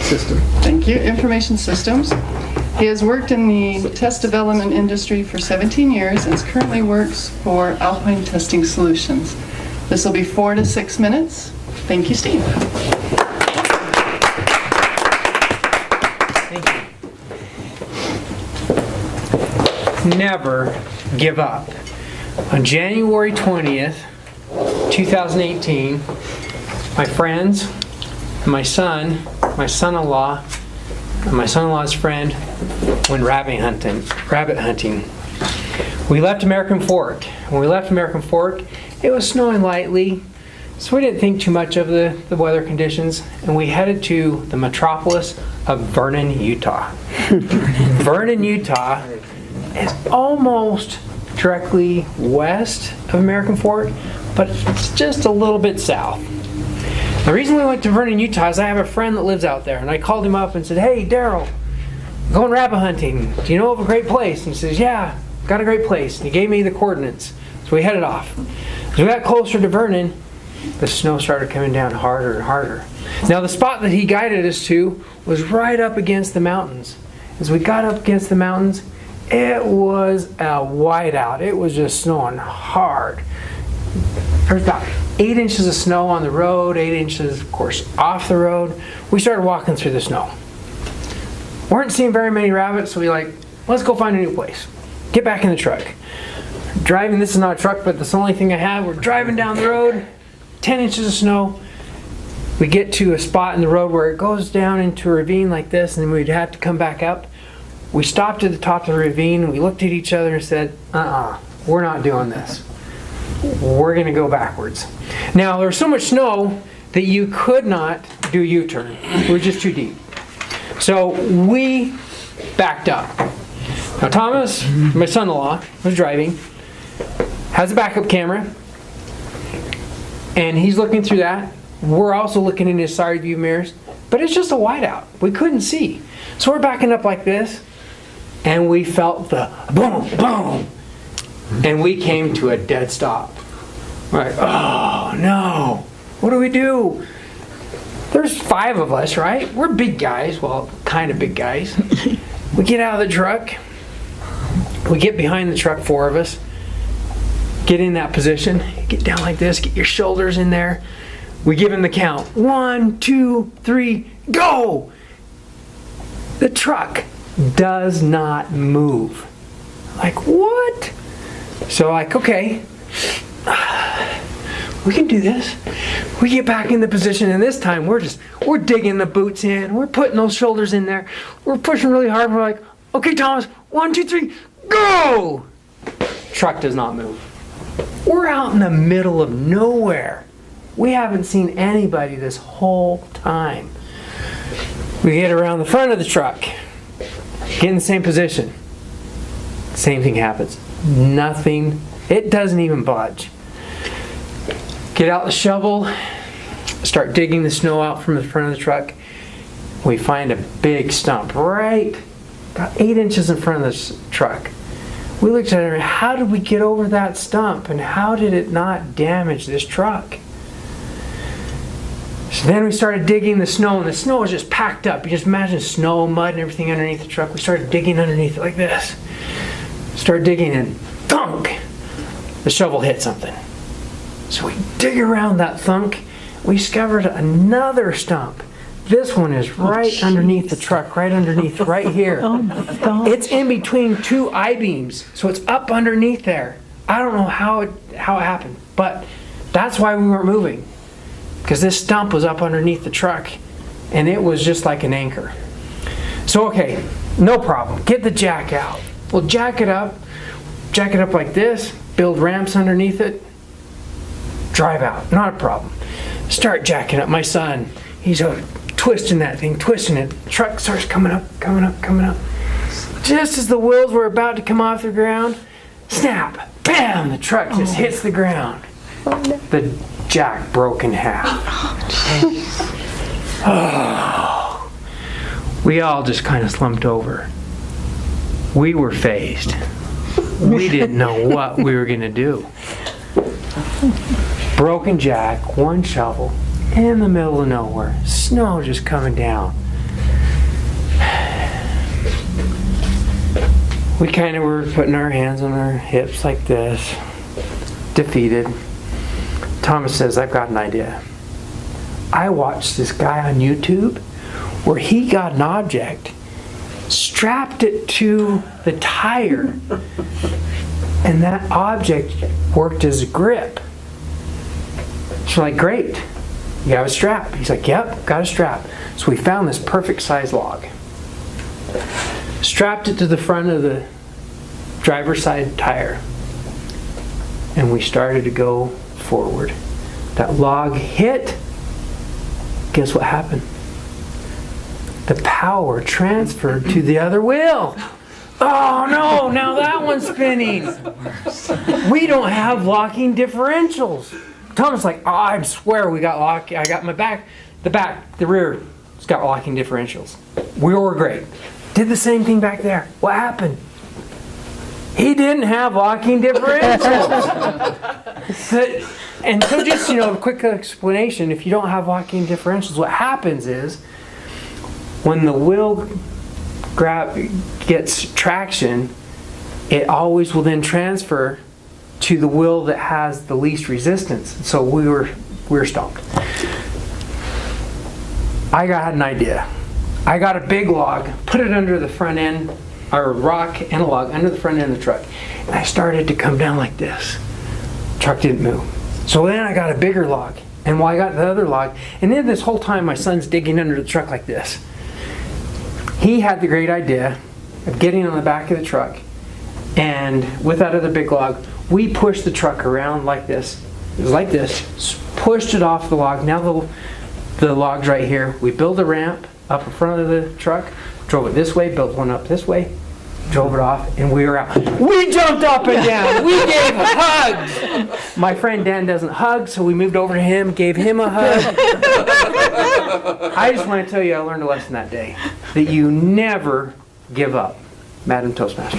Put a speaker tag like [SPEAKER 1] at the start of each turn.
[SPEAKER 1] system.
[SPEAKER 2] Thank you. Information systems. He has worked in the test development industry for 17 years and currently works for Alpine Testing Solutions. This will be 4 to 6 minutes. Thank you, Steve.
[SPEAKER 3] Thank you. Never give up. On January 20th, 2018, my friends, my son-in-law, and my son-in-law's friend went rabbit hunting. We left American Fork. When we left American Fork, it was snowing lightly, so we didn't think too much of the weather conditions, and we headed to the metropolis of Vernon, Utah. Vernon, Utah is almost directly west of American Fork, but it's just a little bit south. The reason we went to Vernon, Utah is I have a friend that lives out there, and I called him up and said, "Hey, Daryl, I'm going rabbit hunting. Do you know of a great place?" And he says, "Yeah, got a great place." And he gave me the coordinates. So we headed off. As we got closer to Vernon, the snow started coming down harder and harder. Now the spot that he guided us to was right up against the mountains. As we got up against the mountains, it was a whiteout. It was just snowing hard. There was about 8 inches of snow on the road, 8 inches, of course, off the road. We started walking through the snow. Weren't seeing very many rabbits, so we let's go find a new place. Get back in the truck. Driving, this is not a truck, but that's the only thing I have. We're driving down the road, 10 inches of snow. We get to a spot in the road where it goes down into a ravine like this, and then we'd have to come back up. We stopped at the top of the ravine, and we looked at each other and said, we're not doing this. We're going to go backwards. Now, there was so much snow that you could not do a U-turn. It was just too deep. So we backed up. Now, Thomas, my son-in-law, was driving, has a backup camera, and he's looking through that. We're also looking in his side view mirrors, but it's just a whiteout. We couldn't see. So we're backing up like this, and we felt the boom, boom, and we came to a dead stop. We're like, oh no, what do we do? There's 5 of us, right? We're big guys, well, kind of big guys. We get out of the truck, we get behind the truck, 4 of us, get in that position, get down like this, get your shoulders in there. We give him the count. 1, 2, 3, go! The truck does not move. Like, what? So okay, we can do this. We get back in the position, and this time we're digging the boots in. We're putting those shoulders in there. We're pushing really hard. We're like, okay, Thomas, 1, 2, 3, go! Truck does not move. We're out in the middle of nowhere. We haven't seen anybody this whole time. We get around the front of the truck, get in the same position. Same thing happens. Nothing. It doesn't even budge. Get out the shovel, start digging the snow out from the front of the truck. We find a big stump right about 8 inches in front of this truck. We looked at it, how did we get over that stump, and how did it not damage this truck? So then we started digging the snow, and the snow was just packed up. You just imagine snow, mud, and everything underneath the truck. We started digging underneath it like this. Start digging, and thunk! The shovel hit something. So we dig around that thunk. We discovered another stump. This one is right underneath the truck, right underneath, right here.
[SPEAKER 4] Oh my God.
[SPEAKER 3] It's in between 2 I-beams, so it's up underneath there. I don't know how it happened, but that's why we weren't moving. Because this stump was up underneath the truck, and it was just like an anchor. So okay, no problem. Get the jack out. We'll jack it up like this, build ramps underneath it, drive out, not a problem. Start jacking up. My son, he's twisting that thing, twisting it. The truck starts coming up. Just as the wheels were about to come off the ground, snap, bam, the truck just hits the ground. The jack broke in half. Oh. We all just kind of slumped over. We were phased. We didn't know what we were going to do. Broken jack, 1 shovel, in the middle of nowhere. Snow just coming down. We kind of were putting our hands on our hips like this, defeated. Thomas says, I've got an idea. I watched this guy on YouTube where he got an object, strapped it to the tire, and that object worked as a grip. So we're like, great, you have a strap. He's like, yep, got a strap. So we found this perfect size log, strapped it to the front of the driver's side tire, and we started to go forward. That log hit. Guess what happened? The power transferred to the other wheel. Oh no, now that one's spinning. We don't have locking differentials. Thomas like, oh, I swear we got locking. I got my back, the rear, it's got locking differentials. We were great. Did the same thing back there. What happened? He didn't have locking differentials. And so just, a quick explanation, if you don't have locking differentials, what happens is when the wheel gets traction, it always will then transfer to the wheel that has the least resistance. So we were stopped. I had an idea. I got a big log, put it under the front end, or a rock and a log under the front end of the truck. And I started to come down like this. Truck didn't move. So then I got a bigger log. And while I got the other log, and then this whole time my son's digging under the truck like this. He had the great idea of getting on the back of the truck, and with that other big log, we pushed the truck around like this. It was like this. Pushed it off the log. Now the log's right here. We built a ramp up in front of the truck, drove it this way, built one up this way, drove it off, and we were out. We jumped up and down. We gave hugs. My friend Dan doesn't hug, so we moved over to him, gave him a hug. I just want to tell you, I learned a lesson that day, that you never give up. Madam Toastmaster.